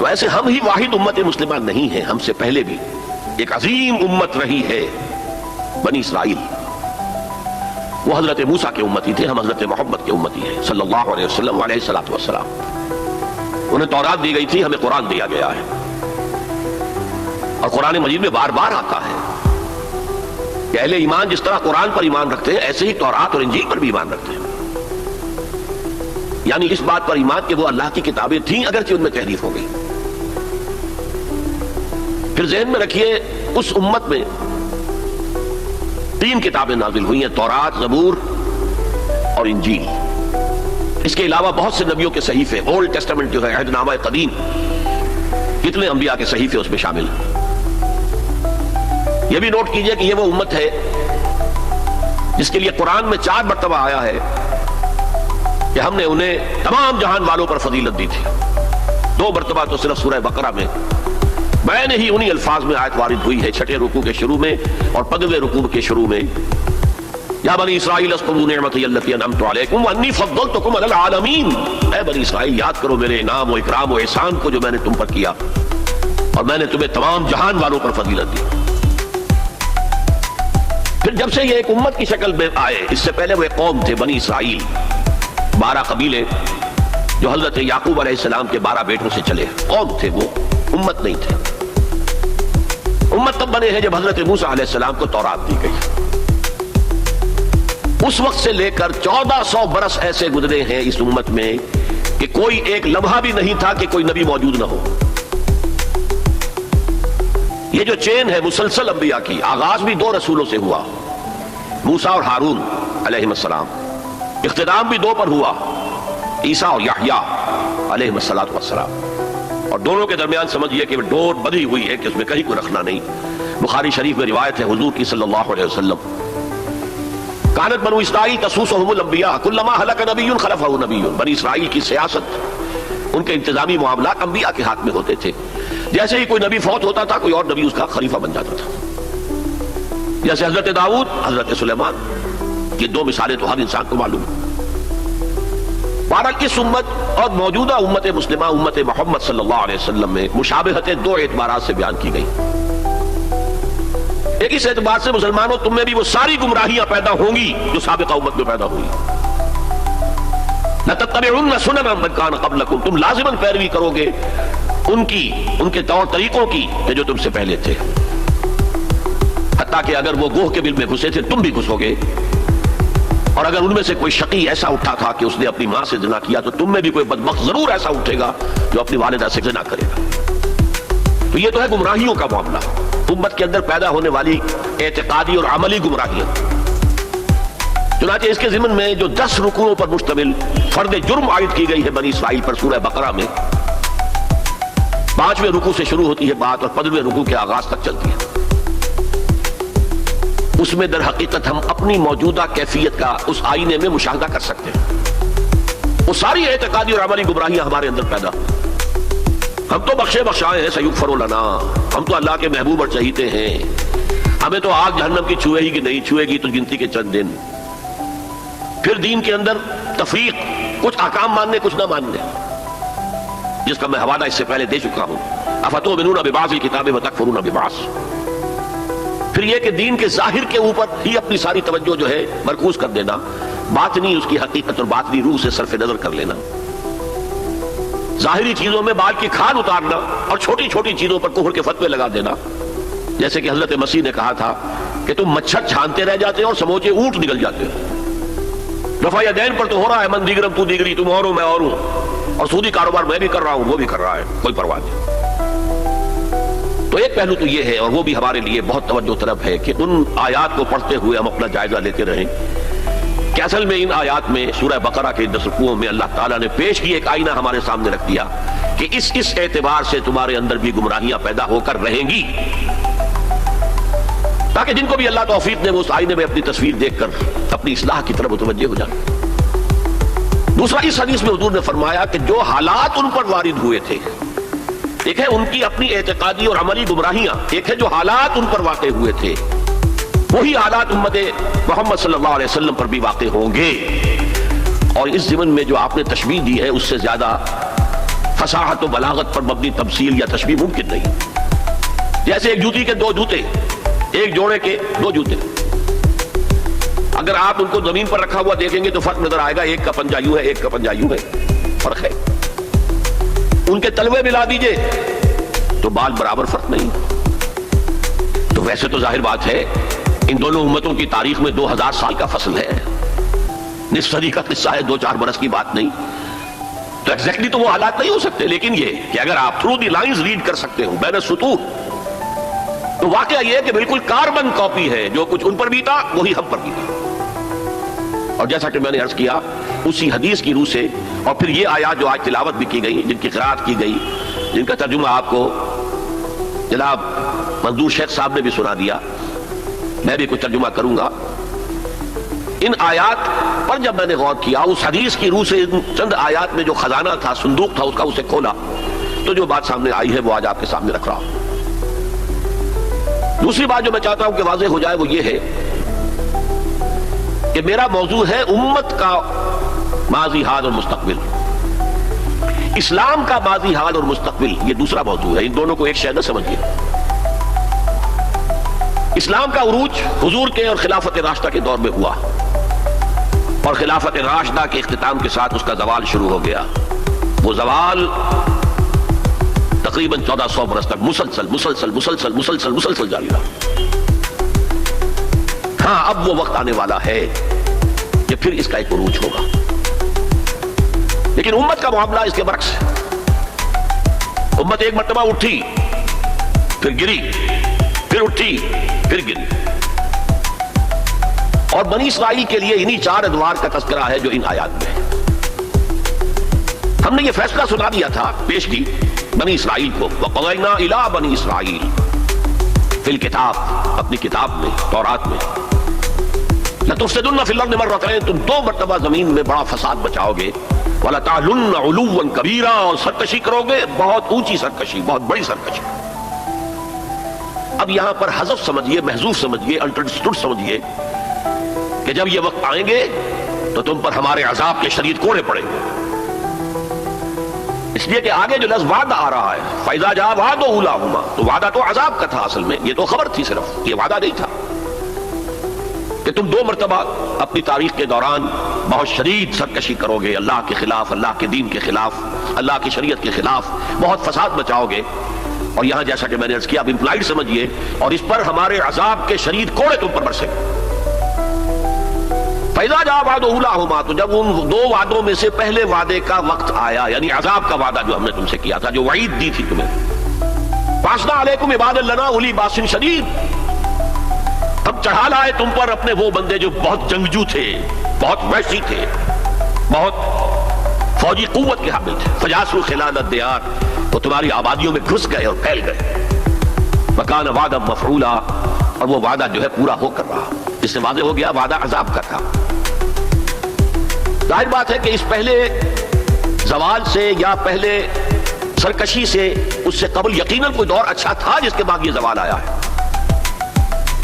تو ایسے ہم ہی واحد امت مسلمہ نہیں ہیں، ہم سے پہلے بھی ایک عظیم امت رہی ہے بنی اسرائیل، وہ حضرت موسیٰ کے امتی تھے، ہم حضرت محمد کے امتی ہیں صلی اللہ علیہ وسلم علیہ السلام۔ انہیں تورات دی گئی تھی، ہمیں قرآن دیا گیا ہے، اور قرآن مجید میں بار بار آتا ہے کہ اہل ایمان جس طرح قرآن پر ایمان رکھتے ہیں ایسے ہی تورات اور انجیل پر بھی ایمان رکھتے ہیں، یعنی اس بات پر ایمان کہ وہ اللہ کی کتابیں تھیں اگرچہ ان میں تحریف ہو گئی۔ پھر ذہن میں رکھیے اس امت میں 3 کتابیں نازل ہوئی ہیں، تورات، زبور اور انجیل۔ اس کے علاوہ بہت سے نبیوں کے صحیفے، اولڈ ٹیسٹمنٹ جو ہے عہد نامہ قدیم، کتنے انبیاء کے صحیفے اس میں شامل ہیں۔ یہ بھی نوٹ کیجئے کہ یہ وہ امت ہے جس کے لیے قرآن میں 4 مرتبہ آیا ہے کہ ہم نے انہیں تمام جہان والوں پر فضیلت دی تھی۔ 2 مرتبہ تو صرف سورہ بقرہ میں نے ہی انہی الفاظ میں آیت وارد ہوئی ہے، 6 رکوع کے شروع میں اور 15ویں رکوع کے شروع میں، یا بنی اسرائیل اذکروا نعمتی التی انعمت علیکم وانی فضلتکم علی العالمین، اے بنی اسرائیل یاد کرو میرے انعام و اکرام و احسان کو جو میں نے تم پر کیا، اور میں نے تمہیں تمام جہان والوں پر فضیلت دی۔ پھر جب سے یہ ایک امت کی شکل میں آئے، اس سے پہلے وہ ایک قوم تھے بنی اسرائیل، 12 قبیلے جو حضرت یعقوب علیہ السلام کے 12 بیٹوں سے چلے، قوم تھے وہ، امت نہیں تھے۔ امت تب بنے ہیں جب حضرت موسیٰ علیہ السلام کو تورات دی گئی۔ اس وقت سے لے کر 1400 برس ایسے گزرے ہیں اس امت میں کہ کوئی ایک لمحہ بھی نہیں تھا کہ کوئی نبی موجود نہ ہو۔ یہ جو چین ہے مسلسل انبیاء کی، آغاز بھی 2 رسولوں سے ہوا، موسیٰ اور ہارون علیہ السلام، اختتام بھی 2 پر ہوا، عیسیٰ اور یحییٰ علیہ السلام، اور دونوں کے درمیان سمجھئے کہ ڈور بندھی ہوئی ہے کہ اس میں کہیں کو رکھنا نہیں۔ بخاری شریف میں روایت ہے حضور کی صلی اللہ علیہ وسلم، کانت بنو اسرائیل تسوسهم الانبیاء کلما ہلک نبی خلفہ نبی، بنی اسرائیل کی سیاست، ان کے انتظامی معاملات انبیاء کے ہاتھ میں ہوتے تھے، جیسے ہی کوئی نبی فوت ہوتا تھا کوئی اور نبی اس کا خلیفہ بن جاتا تھا، جیسے حضرت داؤد، حضرت سلیمان، یہ 2 مثالیں تو ہر انسان کو معلوم ہیں۔ بہرحال اس امت اور موجودہ امت مسلمہ امت محمد صلی اللہ علیہ وسلم میں مشابہتیں 2 اعتبارات سے بیان کی گئی۔ ایک اس اعتبار سے مسلمانوں تم میں بھی وہ ساری گمراہیاں پیدا ہوں گی جو سابقہ امت میں پیدا ہوئی۔ لَتَتَّبِعُنَّ سُنَنَ مَنْ كَانَ قَبْلَكُمْ، تم لازماً پیروی کرو گے ان کے طور طریقوں کی کہ جو تم سے پہلے تھے، حتیٰ کہ اگر وہ گوہ کے بل میں گھسے تھے تم بھی گھسو گے، اور اگر ان میں سے کوئی شقی ایسا اٹھا تھا کہ اس نے اپنی ماں سے زنا کیا تو تم میں بھی کوئی بدبخت ضرور ایسا اٹھے گا جو اپنی والدہ سے زنا کرے گا۔ تو یہ تو ہے گمراہیوں کا معاملہ، امت کے اندر پیدا ہونے والی اعتقادی اور عملی گمراہیاں۔ چنانچہ اس کے ضمن میں جو 10 رکوعوں پر مشتمل فرد جرم عائد کی گئی ہے بنی اسرائیل پر سورہ بقرہ میں، 5ویں رکوع سے شروع ہوتی ہے بات اور 15ویں رکوع کے آغاز تک چلتی ہے، اس میں در حقیقت ہم اپنی موجودہ کیفیت کا اس آئینے میں مشاہدہ کر سکتے ہیں۔ وہ ساری اعتقادی اور عملی گمراہیاں ہمارے اندر پیدا، ہم تو بخشے بخشائے ہیں، سیغفر لنا، ہم تو اللہ کے محبوب اور چہیتے ہیں، ہمیں تو آگ جہنم کی چھوئے ہی کہ نہیں چھوئے گی تو گنتی کے چند دن۔ پھر دین کے اندر تفریق، کچھ احکام ماننے کچھ نہ ماننے، جس کا میں حوالہ اس سے پہلے دے چکا ہوں، افتؤمنون ببعض الکتاب وتکفرون ببعض۔ پھر یہ کہ دین کے ظاہر کے اوپر ہی اپنی ساری توجہ جو ہے مرکوز کر دینا، باطنی اس کی حقیقت اور باطنی روح سے صرف نظر کر لینا، ظاہری چیزوں میں بال کی کھال اتارنا اور چھوٹی چھوٹی چیزوں پر کفر کے فتوے لگا دینا، جیسے کہ حضرت مسیح نے کہا تھا کہ تم مچھر چھانتے رہ جاتے ہو اور سموچے اونٹ نکل جاتے ہو۔ رفع یدین پر تو ہو رہا ہے، من دیگرم تو دیگری، تم اور ہو میں اور ہوں، اور سودی کاروبار میں بھی کر رہا ہوں وہ بھی کر رہا ہے، کوئی پرواہ نہیں۔ تو ایک پہلو تو یہ ہے، اور وہ بھی ہمارے لیے بہت توجہ طلب ہے کہ ان آیات کو پڑھتے ہوئے ہم اپنا جائزہ لیتے رہیں کہ اصل میں ان آیات میں سورہ بقرہ کے 10 رکوعوں میں اللہ تعالیٰ نے پیش کی ایک آئینہ ہمارے سامنے رکھ دیا کہ اس اعتبار سے تمہارے اندر بھی گمراہیاں پیدا ہو کر رہیں گی، تاکہ جن کو بھی اللہ توفیق دے وہ اس آئینے میں اپنی تصویر دیکھ کر اپنی اصلاح کی طرف متوجہ ہو جائیں۔ دوسرا، اس حدیث میں حضور نے فرمایا کہ جو حالات ان پر وارد ہوئے تھے، ایک ہے ان کی اپنی اعتقادی اور عملی گمراہیاں، ایک ہے جو حالات ان پر واقع ہوئے تھے، وہی حالات امت محمد صلی اللہ علیہ وسلم پر بھی واقع ہوں گے، اور اس ضمن میں جو آپ نے تشبیہ دی ہے اس سے زیادہ فصاحت و بلاغت پر مبنی تمثیل یا تشبیہ ممکن نہیں. جیسے ایک جوتی کے دو جوتے، ایک جوڑے کے دو جوتے، اگر آپ ان کو زمین پر رکھا ہوا دیکھیں گے تو فرق نظر آئے گا. ایک کا پنجہ یوں ہے، ایک کا پنجہ یوں ہے، فرق ہے. ان کے تلوے ملا دیجئے تو بال برابر فرق نہیں. تو ویسے تو ظاہر بات ہے ان دونوں امتوں کی تاریخ میں 2000 سال کا فصل ہے، نصف صدی کا قصہ ہے، 2-4 برس کی بات نہیں. تو ایگزیکٹلی تو وہ حالات نہیں ہو سکتے، لیکن یہ کہ اگر آپ تھرو دی لائنز ریڈ کر سکتے ہو بین السطور، تو واقعہ یہ ہے کہ بالکل کاربن کاپی ہے. جو کچھ ان پر بھی تھا وہی ہم پر بھی تھا. اور جیسا کہ میں نے عرض کیا اسی حدیث کی روح سے، اور پھر یہ آیات جو آج تلاوت بھی کی گئی، جن کی قرات کی گئی، جن کا ترجمہ آپ کو جناب منظور شیخ صاحب نے بھی سنا دیا، میں بھی کچھ ترجمہ کروں گا. ان آیات پر جب میں نے غور کیا، اس حدیث کی روح سے ان چند آیات میں جو خزانہ تھا، صندوق تھا اس کا، اسے کھولا تو جو بات سامنے آئی ہے وہ آج آپ کے سامنے رکھ رہا ہوں. دوسری بات جو میں چاہتا ہوں کہ واضح ہو جائے وہ یہ ہے کہ میرا موضوع ہے امت کا ماضی، حال اور مستقبل. اسلام کا ماضی، حال اور مستقبل یہ دوسرا موضوع ہے. ان دونوں کو ایک شے نہ سمجھیے. اسلام کا عروج حضور کے اور خلافت راشدہ کے دور میں ہوا، اور خلافت راشدہ کے اختتام کے ساتھ اس کا زوال شروع ہو گیا. وہ زوال تقریباً 1400 برس تک مسلسل جاری رہا. ہاں اب وہ وقت آنے والا ہے کہ پھر اس کا ایک عروج ہوگا. لیکن امت کا معاملہ اس کے برعکس ہے. امت ایک مرتبہ اٹھی، پھر گری، پھر اٹھی، پھر گری. اور بنی اسرائیل کے لیے انہی 4 ادوار کا تذکرہ ہے جو ان آیات میں ہے. ہم نے یہ فیصلہ سنا دیا تھا، پیش کی بنی اسرائیل کو، وَقَضَيْنَا إِلَىٰ بَنِي إِسْرَائِيلَ فِي الْكِتَابِ، اپنی کتاب میں، تورات میں، لَتُفْسِدُنَّ فِي الْأَرْضِ مَرَّتَيْنِ، تم 2 مرتبہ زمین میں بڑا فساد مچاؤ گے، وَلَتَعْلُنَّ عُلُوًّا كَبِيرًا، اور سرکشی کرو گے، بہت اونچی سرکشی، بہت بڑی سرکشی. اب یہاں پر حذف سمجھیے، محذوف سمجھیے، انڈرسٹوڈ سمجھیے کہ جب یہ وقت آئیں گے تو تم پر ہمارے عذاب کے شدید کوڑے پڑیں گے. اس لیے کہ آگے جو لفظ وعدہ آ رہا ہے، فَإِذَا جَاءَ وَعْدُ أُولَاهُمَا، تو وعدہ تو عذاب کا تھا اصل میں، یہ تو خبر تھی صرف، یہ وعدہ نہیں تھا کہ تم 2 مرتبہ اپنی تاریخ کے دوران بہت شدید سرکشی کرو گے، اللہ کے خلاف، اللہ کے دین کے خلاف، اللہ کی شریعت کے خلاف بہت فساد مچاؤ گے. اور یہاں جیسا کہ میں نے عرض کیا اب امپلائڈ سمجھیے، اور اس پر ہمارے عذاب کے شدید کوڑے تم پر برسیں گے. فَإِذَا جَاءَ وَعْدُ أُولَاهُمَا، تو جب ان 2 وعدوں میں سے پہلے وعدے کا وقت آیا، یعنی عذاب کا وعدہ جو ہم نے تم سے کیا تھا، جو وعید دی تھی تمہیں، بَعَثْنَا عَلَيْكُمْ عِبَادًا لَنَا أُولِي بَأْسٍ شَدِيدٍ، ہم چڑھا لائے تم پر اپنے وہ بندے جو بہت جنگجو تھے، بہت وحشی تھے، بہت فوجی قوت کے حامل تھے. فَجَاسُوا خِلَالَ الدِّيَارِ، وہ تمہاری آبادیوں میں گھس گئے اور پھیل گئے. وَكَانَ وَعْدًا مَفْعُولًا، اور وہ وعدہ جو ہے پورا ہو کر رہا. اس سے واضح ہو گیا وعدہ عذاب کا تھا. ظاہر بات ہے کہ اس پہلے زوال سے یا پہلے سرکشی سے، اس سے قبل یقیناً کوئی دور اچھا تھا جس کے بعد یہ زوال آیا ہے.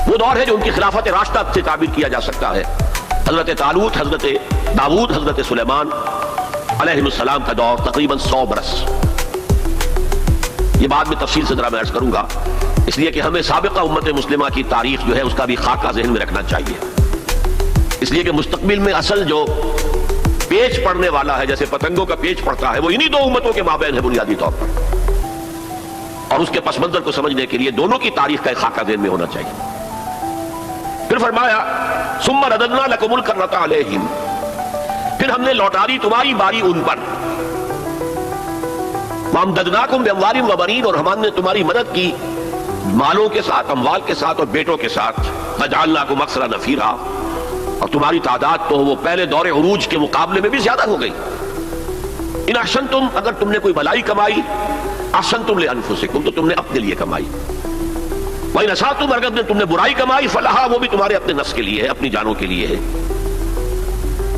وہ دور ہے جو ان کی خلافت راشدہ سے تعبیر کیا جا سکتا ہے. حضرت طالوت، حضرت داؤد، حضرت سلیمان علیہ السلام کا دور تقریباً 100 برس. یہ بعد میں تفصیل سے ذرا میں عرض کروں گا، اس لیے کہ ہمیں سابقہ امت مسلمہ کی تاریخ جو ہے اس کا بھی خاکہ ذہن میں رکھنا چاہیے. اس لیے کہ مستقبل میں اصل جو پیچ پڑنے والا ہے، جیسے پتنگوں کا پیچ پڑتا ہے، وہ انہی 2 امتوں کے مابین ہے بنیادی طور پر. اور اس کے پس منظر کو سمجھنے کے لیے دونوں کی تاریخ کا ایک خاکہ ذہن میں ہونا چاہیے. پھر فرمایا ثم رددنا لكم الكرة عليهم، پھر ہم نے لوٹا دی تمہاری باری ان پر. وامددناکم باموال وبنین، اور ہم نے تمہاری مدد کی مالوں کے ساتھ، اموال کے ساتھ اور بیٹوں کے ساتھ. وجعلناکم اکثر نفیرا، اور تمہاری تعداد تو وہ پہلے دور عروج کے مقابلے میں بھی زیادہ ہو گئی. ان احسنتم، اگر تم نے کوئی بھلائی کمائی، احسنتم لانفسکم، تو تم نے اپنے لیے کمائی. وَإِنْ أَسَأْتُمْ، اگر تم نے برائی کمائی، فَلَهَا، وہ بھی تمہارے اپنے نفس کے لیے ہے، اپنی جانوں کے لیے ہے.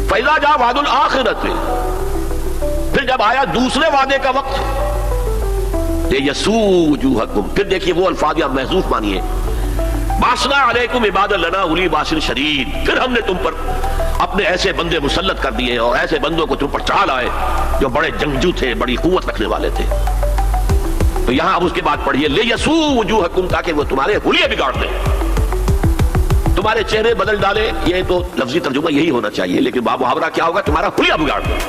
فَإِذَا جَاءَ وَعْدُ الْآخِرَةِ، پھر جب آیا دوسرے وعدے کا وقت، لِيَسُوءُ وُجُوهَكُمْ، پھر دیکھیے وہ الفاظ یا محذوف مانیے. بَعَثْنَا عَلَيْكُمْ عِبَادًا لَنَا أُولِي بَأْسٍ شَدِيدٍ، پھر ہم نے تم پر اپنے ایسے بندے مسلط کر دیے اور ایسے بندوں کو تم پر چڑھا لائے جو بڑے جنگجو تھے، بڑی قوت رکھنے والے تھے۔ تو یہاں اب اس کے بعد پڑھیے لیسوء وجوہکم، تاکہ وہ تمہارے حلیے بگاڑ دیں، تمہارے چہرے بدل ڈالے۔ یہ تو لفظی ترجمہ یہی ہونا چاہیے، لیکن باب محاورہ کیا ہوگا؟ تمہارا حلیہ بگاڑ دیں۔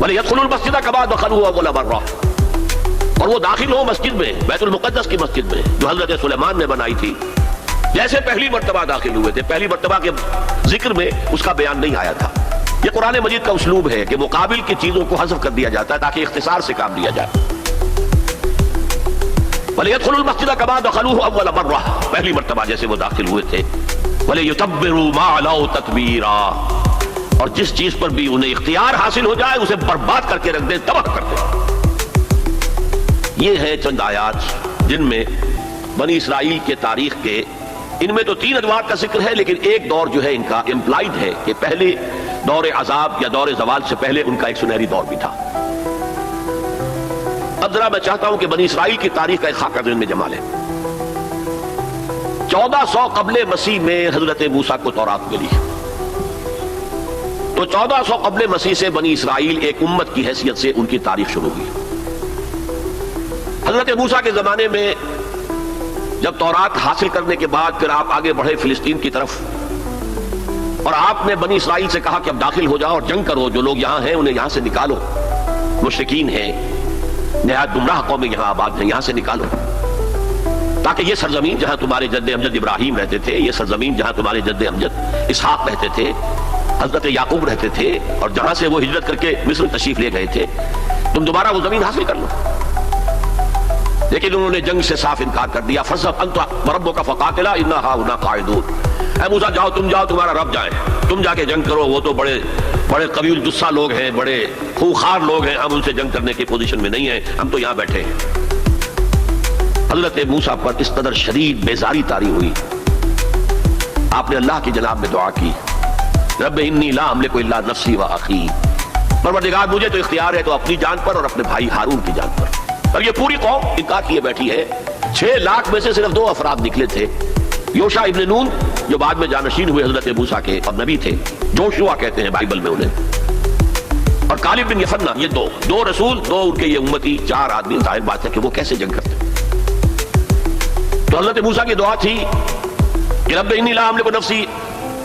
وَلْيَدْخُلُوا الْمَسْجِدَ كَمَا دَخَلُوهُ أَوَّلَ مَرَّةٍ، اور وہ داخل ہو مسجد میں، بیت المقدس کی مسجد میں جو حضرت سلیمان نے بنائی تھی، جیسے پہلی مرتبہ داخل ہوئے تھے۔ پہلی مرتبہ کے ذکر میں اس کا بیان نہیں آیا تھا۔ یہ قرآن مجید کا اسلوب ہے کہ مقابل کی چیزوں کو حذف کر دیا جاتا ہے تاکہ اختصار سے کام لیا جائے۔ وَلْيَدْخُلُوا الْمَسْجِدَ كَمَا دَخَلُوهُ أَوَّلَ مَرَّةٍ، پہلی مرتبہ جیسے وہ داخل ہوئے تھے۔ وَلْيُتَبِّرُوا مَا عَلَوْا تَتْبِيرًا، اور جس چیز پر بھی انہیں اختیار حاصل ہو جائے اسے برباد کر کے رکھ دیں، تباہ کر دیں۔ یہ ہے چند آیات جن میں بنی اسرائیل کے تاریخ کے، ان میں تو 3 ادوار کا ذکر ہے، لیکن ایک دور جو ہے ان کا امپلائڈ ہے کہ پہلے دور عذاب یا دور زوال سے پہلے ان کا ایک سنہری دور بھی تھا۔ اب ذرا میں چاہتا ہوں کہ بنی اسرائیل کی تاریخ کا ایک خاکہ ذہن میں جما لیں۔ 1400 قبل مسیح میں حضرت موسیٰ کو تورات ملی، تو 1400 قبل مسیح سے بنی اسرائیل ایک امت کی حیثیت سے ان کی تاریخ شروع ہوئی۔ حضرت موسیٰ کے زمانے میں جب تورات حاصل کرنے کے بعد پھر آپ آگے بڑھے فلسطین کی طرف، اور آپ نے بنی اسرائیل سے کہا کہ اب داخل ہو جاؤ اور جنگ کرو، جو لوگ یہاں ہیں انہیں یہاں سے نکالو، مشرکین ہیں، نہایت گمراہ قومیں یہاں آباد ہیں، یہاں سے نکالو، تاکہ یہ سرزمین جہاں تمہارے جد امجد ابراہیم رہتے تھے، یہ سرزمین جہاں تمہارے جد امجد اسحاق رہتے تھے، حضرت یعقوب رہتے تھے، اور جہاں سے وہ ہجرت کر کے مصر تشریف لے گئے تھے، تم دوبارہ وہ زمین حاصل کر لو۔ لیکن انہوں نے جنگ سے صاف انکار کر دیا۔ فَاذْهَبْ أَنْتَ وَرَبُّكَ فَقَاتِلَا إِنَّا هَاهُنَا قَاعِدُونَ، اے موسیٰ جاؤ، تم جاؤ، تمہارا رب جائے، تم جا کے جنگ کرو، وہ تو بڑے قوی الجثہ لوگ ہیں، بڑے خوخار لوگ ہیں، ہم ان سے جنگ کرنے کی پوزیشن میں نہیں ہیں، ہم تو یہاں بیٹھے ہیں۔ حضرت موسیٰ پر اس قدر شدید بیزاری طاری ہوئی، آپ نے اللہ کی جناب میں دعا کی، رب انی لا املک الا نفسی و اخی، پروردگار مجھے تو اختیار ہے تو اپنی جان پر اور اپنے بھائی ہارون کی جان پر۔ اور یہ پوری قوم انکار کیے بیٹھی ہے۔ 6 لاکھ میں سے صرف 2 افراد نکلے تھے، یوشع ابن نون جو بعد میں جانشین ہوئے حضرت موسیٰ کے اور نبی تھے، جوشوا کہتے ہیں بائبل میں انہیں، اور کالب بن یفنہ، یہ دو رسول، 2 ان کے یہ امتی، 4 آدمی۔ ظاہر بات ہے کہ وہ کیسے جنگ کرتے۔ تو حضرت موسیٰ کی دعا تھی کہ رب انی لا املک نفسی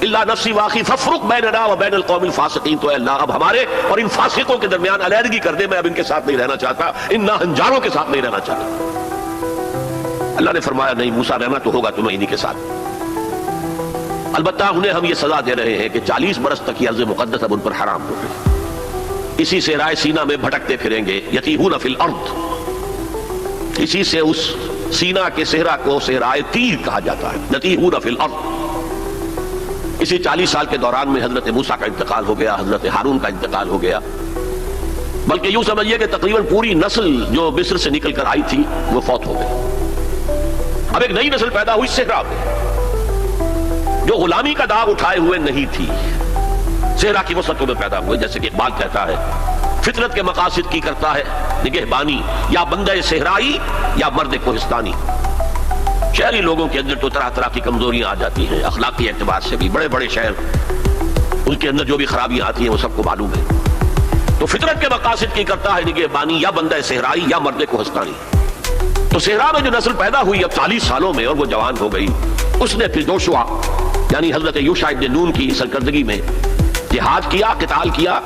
الا نفسی واخی فافرق بیننا و بین القوم الفاسقین، تو اے اللہ اب ہمارے اور ان فاسقوں کے درمیان علیحدگی کر دے، میں اب ان کے ساتھ نہیں رہنا چاہتا، ان ناہنجاروں کے ساتھ نہیں رہنا چاہتا۔ اللہ نے فرمایا نہیں موسیٰ، رہنا تو ہوگا تمہیں انہی کے ساتھ، البتہ انہیں ہم یہ سزا دے رہے ہیں کہ 40 برس تک یہ ارض مقدس اب ان پر حرام ہو گئی، اسی صحرائے سینا میں بھٹکتے پھریں گے، یتیہون فی الارض، اسی سے اس سینا کے صحرا کو صحرائے تیر کہا جاتا ہے، یتیہون فی الارض۔ اسی 40 سال کے دوران میں حضرت موسیٰ کا انتقال ہو گیا، حضرت ہارون کا انتقال ہو گیا، بلکہ یوں سمجھیے کہ تقریباً پوری نسل جو مصر سے نکل کر آئی تھی وہ فوت ہو گئی۔ اب ایک نئی نسل پیدا ہوئی صحرا میں، جو غلامی کا داغ اٹھائے ہوئے نہیں تھی، صحرا کی وسطوں میں پیدا ہوئے۔ جیسے کہ اقبال کہتا ہے، فطرت کے مقاصد کی کرتا ہے نگہبانی، یا بندہ صحرائی یا مرد کوہستانی۔ شہری لوگوں کے اندر تو طرح طرح کی کمزوریاں آ جاتی ہیں، اخلاقی اعتبار سے بھی بڑے بڑے شہر، ان کے اندر جو بھی خرابیاں آتی ہیں وہ سب کو معلوم ہے۔ تو فطرت کے مقاصد کی کرتا ہے نگہبانی، یا بندہ صحرائی یا مرد کوہستانی۔ تو صحرا میں جو نسل پیدا ہوئی اب 40 سالوں میں، اور وہ جوان ہو گئی، اس نے پھر جوشوا یعنی حضرت یوشع ابن نون کی سرکردگی میں جہاد کیا، قتال کیا۔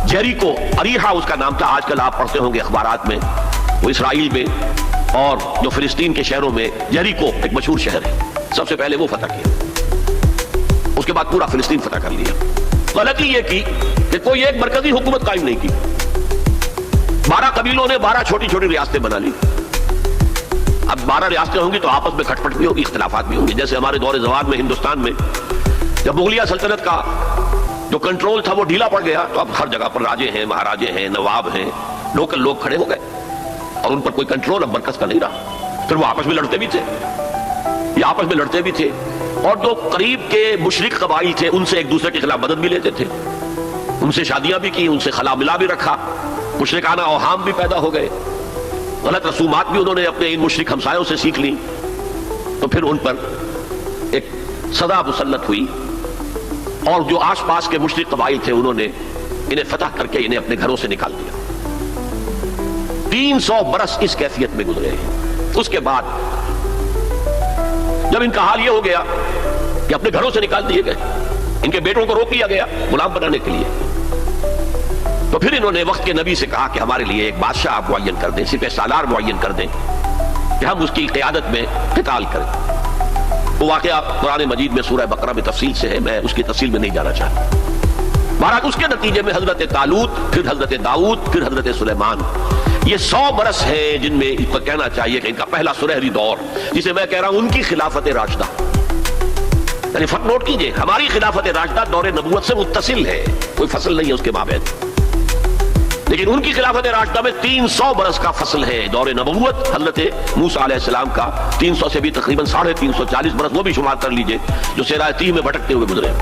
جیریکو، اریحا اس کا نام تھا، آج کل آپ پڑھتے ہوں گے اخبارات میں، وہ اسرائیل میں اور جو فلسطین کے شہروں میں جیریکو ایک مشہور شہر ہے، سب سے پہلے وہ فتح کیا، اس کے بعد پورا فلسطین فتح کر لیا۔ غلطی یہ کی کہ کوئی ایک مرکزی حکومت قائم نہیں کی، 12 قبیلوں نے 12 چھوٹی چھوٹی ریاستیں بنا لی۔ اب 12 ریاستیں ہوں گی تو آپس میں کھٹ پٹ بھی ہوگی، اختلافات بھی ہوں گے۔ جیسے ہمارے دور زوال میں ہندوستان میں جب مغلیہ سلطنت کا جو کنٹرول تھا وہ ڈھیلا پڑ گیا، تو اب ہر جگہ پر راجے ہیں، مہاراجے ہیں، نواب ہیں، لوکل لوگ کھڑے ہو گئے، اور ان پر کوئی کنٹرول اب مرکز کا نہیں رہا۔ پھر وہ آپس میں لڑتے بھی تھے، یہ آپس میں لڑتے بھی تھے، اور جو قریب کے مشرک قبائل تھے ان سے ایک دوسرے کے خلاف مدد بھی لیتے تھے، ان سے شادیاں بھی کی، ان سے خلا ملا بھی رکھا، مشرکانہ اوہام بھی پیدا ہو گئے، غلط رسومات بھی انہوں نے اپنے ان مشرک ہمسایوں سے سیکھ لی۔ تو پھر ان پر ایک سزا مسلط ہوئی اور جو آس پاس کے مشرک قبائل تھے انہوں نے انہیں فتح کر کے انہیں اپنے گھروں سے نکال دیا. 300 برس اس کیفیت میں گزرے. اس کے بعد جب ان کا حال یہ ہو گیا کہ اپنے گھروں سے نکال دیے گئے, ان کے بیٹوں کو روک لیا گیا غلام بنانے کے لیے, تو پھر انہوں نے وقت کے نبی سے کہا کہ ہمارے لیے ایک بادشاہ آپ معین کر دیں, سپہ سالار معین کر دیں کہ ہم اس کی قیادت میں قتال کریں. وہ واقعہ قرآن مجید میں سورہ بقرہ میں تفصیل سے ہے, میں اس کی تفصیل میں نہیں جانا چاہتا. بہرحال اس کے نتیجے میں حضرت طالوت, پھر حضرت داؤد, پھر حضرت سلیمان, یہ 100 برس ہیں جن میں ان کو کہنا چاہیے کہ ان کا پہلا سنہری دور, جسے میں کہہ رہا ہوں ان کی خلافت راشدہ. یعنی فٹ نوٹ کیجئے, ہماری خلافت راشدہ دور نبوت سے متصل ہے, کوئی فصل نہیں ہے اس کے مابین, لیکن ان کی خلافت راشدہ میں 300 برس کا فصل ہے. دور نبوت حضرت موسیٰ علیہ السلام کا 300 سے بھی تقریباً 350 برس, وہ بھی شمار کر لیجئے جو صحرائے تیہ میں بھٹکتے ہوئے گزرے.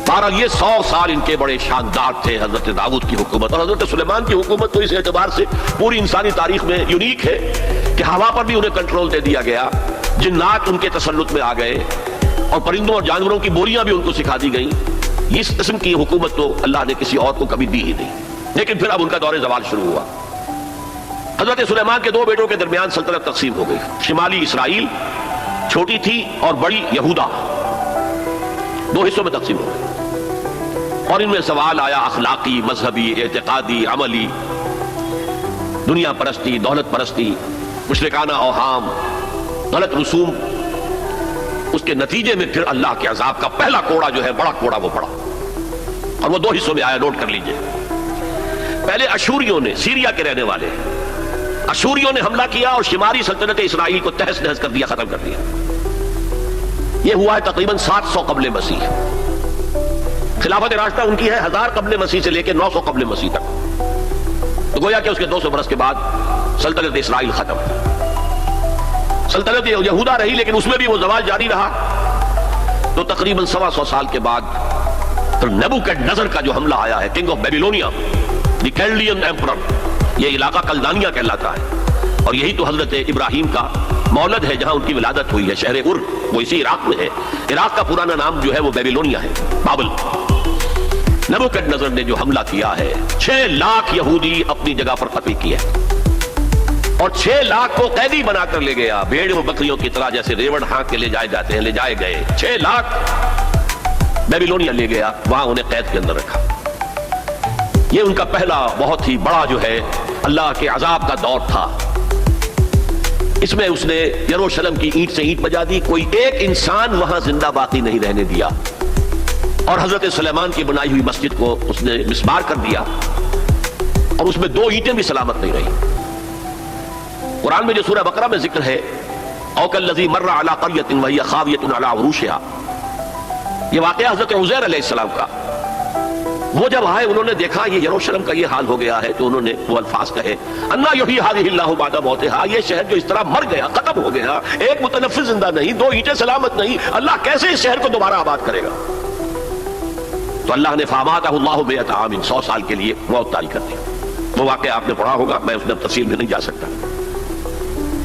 بہرحال یہ 100 سال ان کے بڑے شاندار تھے. حضرت داؤد کی حکومت اور حضرت سلیمان کی حکومت تو اس اعتبار سے پوری انسانی تاریخ میں یونیک ہے کہ ہوا پر بھی انہیں کنٹرول دے دیا گیا, جنات ان کے تسلط میں آ گئے, اور پرندوں اور جانوروں کی بولیاں بھی ان کو سکھا دی گئیں. اس قسم کی حکومت تو اللہ نے کسی اور کو کبھی دی ہی نہیں. لیکن پھر اب ان کا دور زوال شروع ہوا. حضرت سلیمان کے 2 بیٹوں کے درمیان سلطنت تقسیم ہو گئی. شمالی اسرائیل چھوٹی تھی اور بڑی یہودا, 2 حصوں میں تقسیم ہو گئی. اور ان میں سوال آیا اخلاقی, مذہبی, اعتقادی, عملی, دنیا پرستی, دولت پرستی, مشرکانہ اوہام, غلط رسوم. اس کے نتیجے میں پھر اللہ کے عذاب کا پہلا کوڑا جو ہے, بڑا کوڑا, وہ پڑا, اور وہ 2 حصوں میں آیا. نوٹ کر لیجئے. پہلے اشوریوں نے, سیریا کے رہنے والے اشوریوں نے حملہ کیا اور شمالی سلطنت اسرائیل کو تہس نہس کر دیا, ختم کر دیا. یہ ہوا ہے تقریباً 700 قبل مسیح. خلافت راشدہ ان کی ہے 1000 قبل مسیح سے لے کے 900 قبل مسیح تک. تو گویا کہ اس کے 200 برس کے بعد سلطنت اسرائیل ختم. سلطنت یہودا رہی, لیکن اس میں بھی وہ زوال جاری رہا. تو تقریباً 125 سال کے بعد پھر نیبوکڈنیزر کا جو حملہ آیا ہے, king of Babylonia, the Chaldean emperor. یہ علاقہ کلدانیہ کہلاتا ہے, اور یہی تو حضرت ابراہیم کا مولد ہے, جہاں ان کی ولادت ہوئی ہے, شہر ار, وہ اسی عراق میں ہے. عراق کا پرانا نام جو ہے وہ بیبیلونیا ہے, بابل. نیبوکڈنیزر نے جو حملہ کیا ہے, 6 لاکھ یہودی اپنی جگہ پر قتل کیے, اور 6 لاکھ کو قیدی بنا کر لے گیا, بھیڑ و بکریوں کی طرح, جیسے ریوڑ ہانک کے لے جائے جاتے ہیں, لے جائے گئے. 6 لاکھ بیبیلونیا لے گیا, وہاں انہیں قید کے اندر رکھا. یہ ان کا پہلا بہت ہی بڑا جو ہے اللہ کے عذاب کا دور تھا. اس میں اس نے یروشلم کی اینٹ سے اینٹ بجا دی, کوئی ایک انسان وہاں زندہ باقی نہیں رہنے دیا, اور حضرت سلیمان کی بنائی ہوئی مسجد کو اس نے مسمار کر دیا, اور اس میں 2 اینٹیں بھی سلامت نہیں رہی. قرآن میں جو سورہ بقرہ میں ذکر ہے, او کالذی مر علی قریۃ وہی خاویۃ علی عروشہا, یہ واقعہ حضرت عزیر علیہ السلام کا. وہ جب آئے انہوں نے دیکھا یہ یروشلم کا یہ حال ہو گیا ہے, تو انہوں نے وہ الفاظ کہے, انا یحیی ھذہ اللہ بعد موتہا, یہ شہر جو اس طرح مر گیا, ختم ہو گیا, ایک متنفس زندہ نہیں, 2 اینٹیں سلامت نہیں, اللہ کیسے اس شہر کو دوبارہ آباد کرے گا؟ تو اللہ نے فاماتہ اللہ 100 عام, 100 سال کے لیے موت طاری کر دی. وہ واقعہ آپ نے پڑھا ہوگا, میں اس میں تفصیل میں نہیں جا سکتا.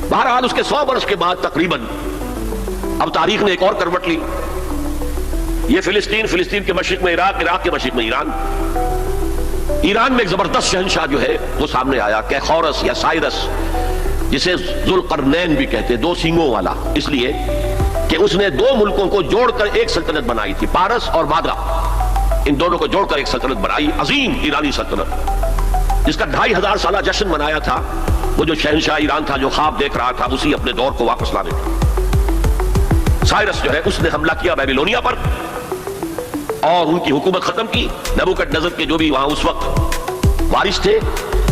بہرحال اس کے 100 برس کے بعد تقریباً اب تاریخ نے ایک اور کروٹ لی. یہ فلسطین کے مشرق میں عراق, عراق کے مشرق میں ایران. ایران میں ایک زبردست شہنشاہ جو ہے وہ سامنے آیا, کیخورس یا سائرس, جسے ذوالقرنین بھی کہتے, 2 سینگوں والا, اس لیے کہ اس نے 2 ملکوں کو جوڑ کر ایک سلطنت بنائی تھی, پارس اور مادرا. ان دونوں کو جوڑ کر ایک سلطنت بنائی, عظیم ایرانی سلطنت, جس کا 2500 سالہ جشن منایا تھا. وہ جو شہنشاہ ایران تھا, جو خواب دیکھ رہا تھا, اسی اپنے دور کو واپس لانے کا. سائرس جو ہے اس نے حملہ کیا بیبیلونیا پر, اور ان کی حکومت ختم کی. نیبوکڈنیزر کے جو بھی وہاں اس وقت وارث تھے,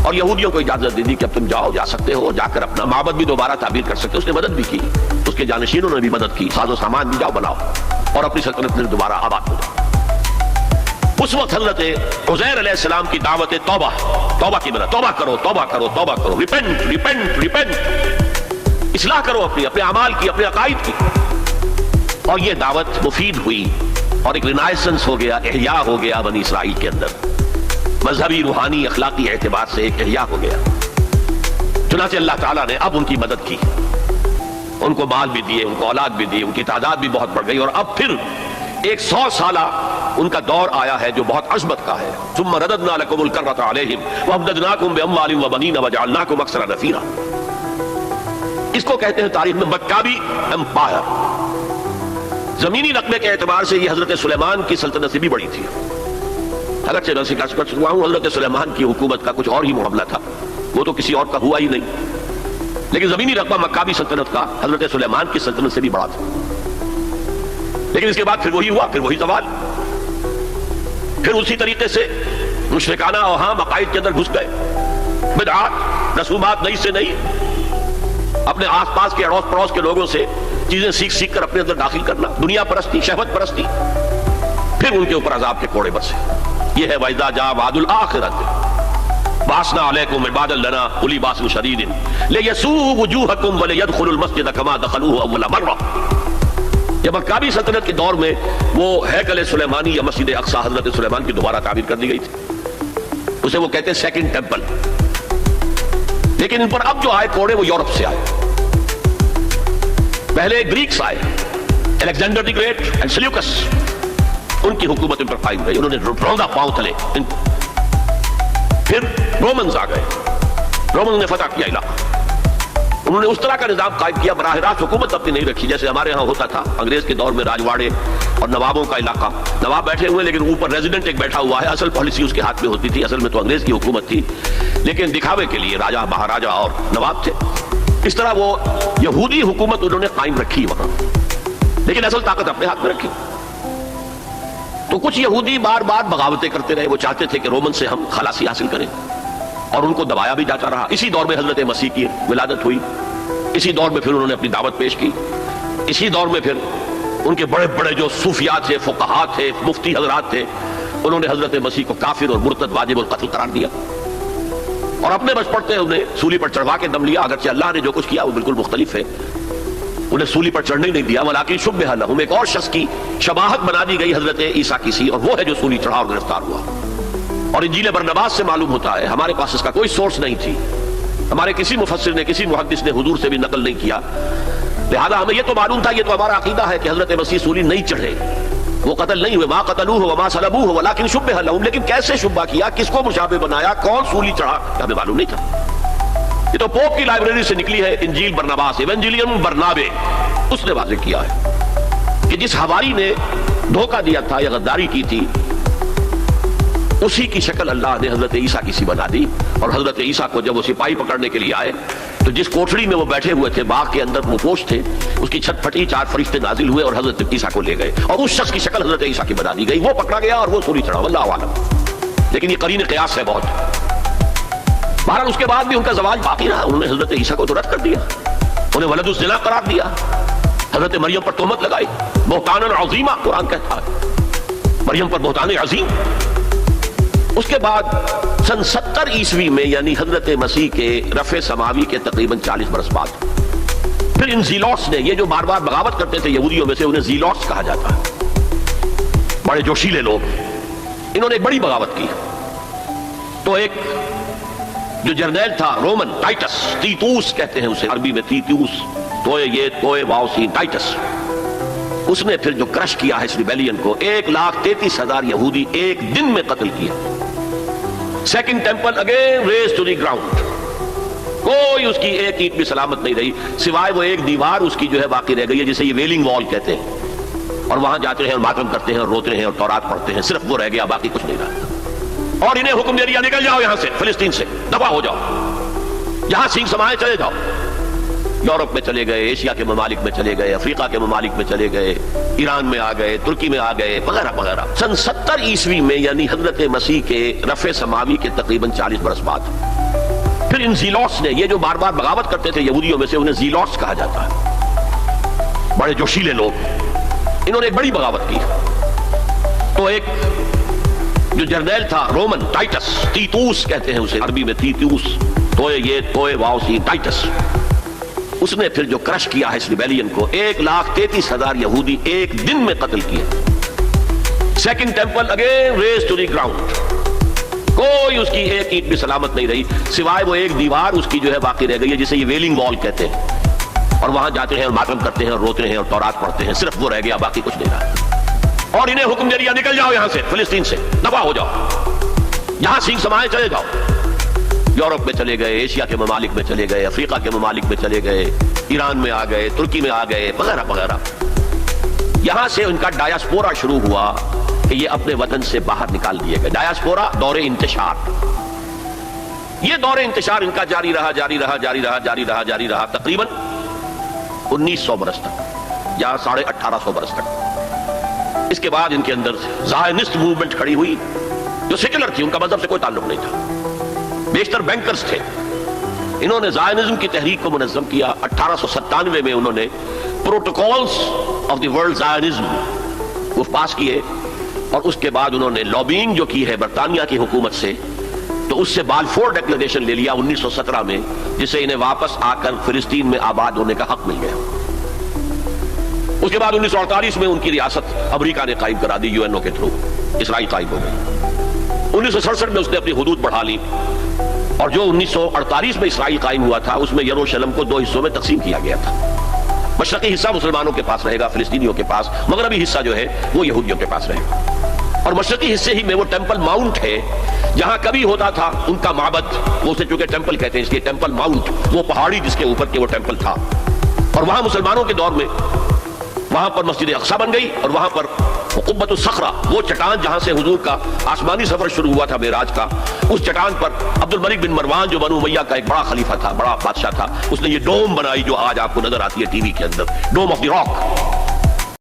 اور یہودیوں کو اجازت دے دی کہ اب تم جاؤ, جا سکتے ہو, جا کر اپنا معبد بھی دوبارہ تعمیر کر سکتے. اس نے مدد بھی کی, اس کے جانشینوں نے بھی مدد کی, ساز و سامان بھی جاؤ بناؤ, اور اپنی سلطنت میں دوبارہ آباد ہو جاؤ. اس وقت حضرت عزیر علیہ السلام کی دعوت توبہ, توبہ کی مدد, توبہ کرو, توبہ کرو, توبہ کرو, ریپنٹ, ریپنٹ, ریپنٹ, اصلاح کرو اپنے اعمال کی, اپنے عقائد کی. اور یہ دعوت مفید ہوئی, اور ایک رینائسنس ہو گیا, احیاء ہو گیا بنی اسرائیل کے اندر, مذہبی, روحانی, اخلاقی اعتبار سے ایک احیاء ہو گیا. چنانچہ اللہ تعالیٰ نے اب ان کی مدد کی, ان کو مال بھی دیے, ان کو اولاد بھی دی, ان کی تعداد بھی بہت بڑھ گئی, اور اب پھر 100 سالہ ان کا دور آیا ہے جو بہت عظمت کا ہے. ثم رددنا لكم الكرة عليهم وامددناكم باموال وبنين وجعلناكم اكثر نفيرا. اس کو کہتے ہیں تاریخ میں مکابی امپائر. زمینی رقبے کے اعتبار سے یہ حضرت سلیمان کی سلطنت سے بھی بڑی تھی. اگرچہ میں ذکر کر چکا ہوں حضرت سلیمان کی حکومت کا کچھ اور ہی معاملہ تھا, وہ تو کسی اور کا ہوا ہی نہیں, لیکن زمینی رقبہ مکابی سلطنت کا حضرت سلیمان کی سلطنت سے بھی بڑا تھا. لیکن اس کے بعد پھر وہی ہوا, پھر وہی زوال, پھر اسی طریقے سے مشرکانہ اوہام عقائد کے اندر گھس گئے, بدعات رسومات نئی سے نئی, اپنے آس پاس کے اڑوس پڑوس کے لوگوں سے چیزیں سیکھ سیکھ کر اپنے اندر داخل کرنا, دنیا پرستی, شہوت پرستی, پھر ان کے اوپر عذاب کے کوڑے برسے. یہ ہے وَإِذَا جَاءَ وَعْدُ الْآخِرَةِ بَعَثْنَا عَلَيْكُمْ عِبَادًا لَنَا أُولِي بَأْسٍ شَدِيدٍ لِيَسُوءُوا وُجُوهَكُمْ وَلِيَدْخُلُوا الْمَسْجِدَ كَمَا دَخَلُوهُ أَوَّلَ مَرَّةٍ. جب مکابی سلطنت کے دور میں وہ ہیکل سلیمانی یا مسجد اقصی حضرت سلیمان کی دوبارہ تعمیر کر دی گئی تھی, اسے وہ کہتے ہیں سیکنڈ ٹیمپل. لیکن ان پر اب جو آئے کوڑے وہ یورپ سے آئے. پہلے گریکس آئے, Alexander the great and Seleucus, ان کی حکومت ان پر قائم رہی, انہوں نے روندا پاؤں تلے. پھر رومنز آ گئے, رومنز نے فتح کیا علاقہ, انہوں نے اس طرح کا نظام قائم کیا, براہ راست حکومت اپنی نہیں رکھی جیسے ہمارے ہاں ہوتا تھا انگریز کے دور میں, راجواڑے اور نوابوں کا علاقہ, نواب بیٹھے ہوئے لیکن اوپر ریزیڈنٹ ایک بیٹھا ہوا ہے, اصل پالیسی اس کے ہاتھ میں ہوتی تھی, اصل میں تو انگریز کی حکومت تھی لیکن دکھاوے کے لیے راجہ مہاراجہ اور نواب تھے. اس طرح وہ یہودی حکومت انہوں نے قائم رکھی وہاں, لیکن اصل طاقت اپنے ہاتھ میں رکھی. تو کچھ یہودی بار بار بغاوتیں کرتے رہے, وہ چاہتے تھے کہ رومن سے ہم خلاصی حاصل کریں, اور ان کو دبایا بھی جاتا رہا. اسی دور میں حضرت مسیح کی ولادت ہوئی, اسی دور میں پھر انہوں نے اپنی دعوت پیش کی, اسی دور میں پھر ان کے بڑے بڑے جو صوفیاء تھے, فقہاء تھے, مفتی حضرات تھے, انہوں نے حضرت مسیح کو کافر اور مرتد واجب القتل قرار دیا, اور اپنے بچ پڑتے انہیں سولی پر چڑھوا کے دم لیا. اگرچہ اللہ نے جو کچھ کیا وہ بالکل مختلف ہے, انہیں سولی پر چڑھنے نہیں دیا. ولیکن شبہ لہم, ایک اور شخص کی شباہت بنا دی گئی حضرت عیسیٰ کی سی, اور وہ ہے جو سولی چڑھا اور گرفتار ہوا. اور انجیل برنباس سے معلوم ہوتا ہے, ہمارے پاس اس کا کوئی سورس نہیں تھی, ہمارے کسی مفسر نے, کسی محدث نے حضور سے بھی نقل نہیں کیا, لہذا ہمیں یہ تو معلوم تھا, یہ تو ہمارا عقیدہ ہے کہ حضرت مسیح سولی نہیں چڑھے, وہ قتل نہیں ہوئے. ما قتلوہ وما صلبوہ ولکن شبہ لہم, لیکن کیسے شبہ کیا, کس کو مشابہ بنایا, کون سولی چڑھا, ہمیں معلوم نہیں تھا. یہ تو پوپ کی لائبریری سے نکلی ہے انجیل برنباس, ایونجیلیم برنابے, اس نے واضح کیا ہے کہ جس حواری نے دھوکہ دیا تھا یا غداری کی تھی, اسی کی شکل اللہ نے حضرت عیسیٰ کی سی بنا دی. اور حضرت عیسیٰ کو جب وہ سپاہی پکڑنے کے لیے آئے تو جس کوٹھڑی میں وہ بیٹھے ہوئے تھے, باغ کے اندر وہ پوش تھے, اس کی چھت پھٹی, 4 فرشتے نازل ہوئے اور حضرت عیسیٰ کو لے گئے, اور اس شخص کی شکل حضرت عیسیٰ کی بنا دی گئی. وہ پکڑا گیا اور وہ سولی چڑھا, واللہ اعلم. لیکن یہ قرین قیاس ہے بہت. بہرحال اس کے بعد بھی ان کا زوال باقی رہا, انہوں نے حضرت عیسیٰ کو تو رد کر دیا, انہیں ولد الزنا قرار دیا, حضرت مریم پر تہمت لگائی, بہتان عظیمہ قرآن کہتا ہے, مریم پر بہتان عظیم. اس کے بعد سن 70 عیسوی میں, یعنی حضرت مسیح کے رفع سماوی کے تقریباً 40 برس بعد, پھر ان زیلوٹس نے, یہ جو بار بار بغاوت کرتے تھے یہودیوں میں سے, انہیں زیلوٹس کہا جاتا ہے, بڑے جوشیلے لوگ, انہوں نے ایک بڑی بغاوت کی. تو ایک جو جرنیل تھا رومن, ٹائٹس, تیتوس کہتے ہیں اسے عربی میں, تیتوس, توئے یہ توئے واو سین, ٹائٹس, اس نے پھر جو کرش کیا ہے اس ریبیلین کو, 1,33,000 یہودی ایک دن میں قتل کیا. Second temple again raze to the ground, کوئی اس کی ایک اینٹ بھی سلامت نہیں رہی, سوائے وہ ایک دیوار اس کی جو ہے باقی رہ گئی ہے, جسے یہ ویلنگ وال کہتے ہیں, اور وہاں جاتے ہیں اور ماتم کرتے ہیں اور روتے ہیں اور تورات پڑھتے ہیں, صرف وہ رہ گیا, باقی کچھ نہیں رہا. اور انہیں حکم دے دیا, نکل جاؤ یہاں سے, فلسطین سے دفع ہو جاؤ, جہاں سینگ سمائے چلے جاؤ. یورپ میں چلے گئے, ایشیا کے ممالک میں چلے گئے, افریقہ کے ممالک میں چلے گئے, ایران میں آ گئے, ترکی میں آ گئے, وغیرہ وغیرہ. سن 70 عیسوی میں, یعنی حضرت مسیح کے رفع سماوی کے تقریباً 40 برس بعد, پھر ان زیلوٹس نے, یہ جو بار بار بغاوت کرتے تھے یہودیوں میں سے, انہیں زیلوٹس کہا جاتا ہے, بڑے جوشیلے لوگ, انہوں نے ایک بڑی بغاوت کی. تو ایک جو جرنیل تھا رومن, ٹائٹس, تیتوس کہتے ہیں اسے عربی میں, تیتوس, توئے یہ توئے واو سین, ٹائٹس, اس نے پھر جو کرش کیا ہے اس ریبیلین کو, 1,33,000 یہودی ایک دن میں قتل کیا. Second temple again raze to the ground, کوئی اس کی ایک اینٹ بھی سلامت نہیں رہی, سوائے وہ ایک دیوار اس کی جو ہے باقی رہ گئی ہے, جسے یہ ویلنگ وال کہتے ہیں, اور وہاں جاتے ہیں اور ماتم کرتے ہیں اور روتے ہیں اور تورات پڑھتے ہیں, صرف وہ رہ گیا, باقی کچھ نہیں رہا. اور انہیں حکم دے دیا نکل جاؤ یہاں سے، فلسطین سے دفع ہو جاؤ، یہاں سینگ سمائے چلے جاؤ۔ یورپ میں چلے گئے، ایشیا کے ممالک میں چلے گئے، افریقہ کے ممالک میں چلے گئے، ایران میں آ گئے، ترکی میں آ گئے، وغیرہ وغیرہ۔ یہاں سے ان کا ڈایاسپورا شروع ہوا کہ یہ اپنے وطن سے باہر نکال دیے گئے۔ ڈایاسپورا دور انتشار، یہ دور انتشار ان کا جاری رہا جاری رہا جاری رہا جاری رہا جاری رہا تقریباً 1900 برس تک یا 1850 برس تک۔ اس کے بعد ان کے اندر زائنسٹ موومنٹ کھڑی ہوئی جو سیکولر تھی، ان کا مذہب سے کوئی تعلق نہیں تھا، بیشتر بینکرز تھے۔ انہوں نے زائنزم کی تحریک کو منظم کیا۔ 1897 میں انہوں نے protocols of the world Zionism وہ پاس کیے، اور اس کے بعد انہوں نے لابینگ جو کی ہے برطانیہ کی حکومت سے، تو اس سے بالفور ڈکلریشن لے لیا 1917 میں، جسے انہیں واپس آ کر فلسطین میں آباد ہونے کا حق مل گیا۔ اس کے بعد 1948 میں ان کی ریاست امریکہ نے قائم کرا دی، UN کے تھرو اسرائیل قائم ہو گئی۔ 1967 میں اس نے اپنی حدود بڑھا لی، اور جو 1948 میں اسرائیل قائم ہوا تھا اس میں یروشلم کو 2 حصوں میں تقسیم کیا گیا تھا۔ مشرقی حصہ مسلمانوں کے پاس رہے گا، فلسطینیوں کے پاس، مغربی حصہ جو ہے وہ یہودیوں کے پاس رہے گا۔ اور مشرقی حصے ہی میں وہ ٹیمپل ماؤنٹ ہے جہاں کبھی ہوتا تھا ان کا معبد، وہ اسے چونکہ ٹیمپل کہتے ہیں اس لیے ٹیمپل ماؤنٹ، وہ پہاڑی جس کے اوپر کے وہ ٹیمپل تھا، اور وہاں مسلمانوں کے دور میں وہاں پر مسجد اقصی بن گئی، اور وہاں پر قبۃ الصخرہ، وہ چٹان جہاں سے حضور کا آسمانی سفر شروع ہوا تھا معراج کا، اس چٹان پر عبد الملک بن مروان جو بنو امیہ کا ایک بڑا خلیفہ تھا، بڑا بادشاہ تھا، اس نے یہ ڈوم بنائی جو آج آپ کو نظر آتی ہے ٹی وی کے اندر، ڈوم آف دی راک۔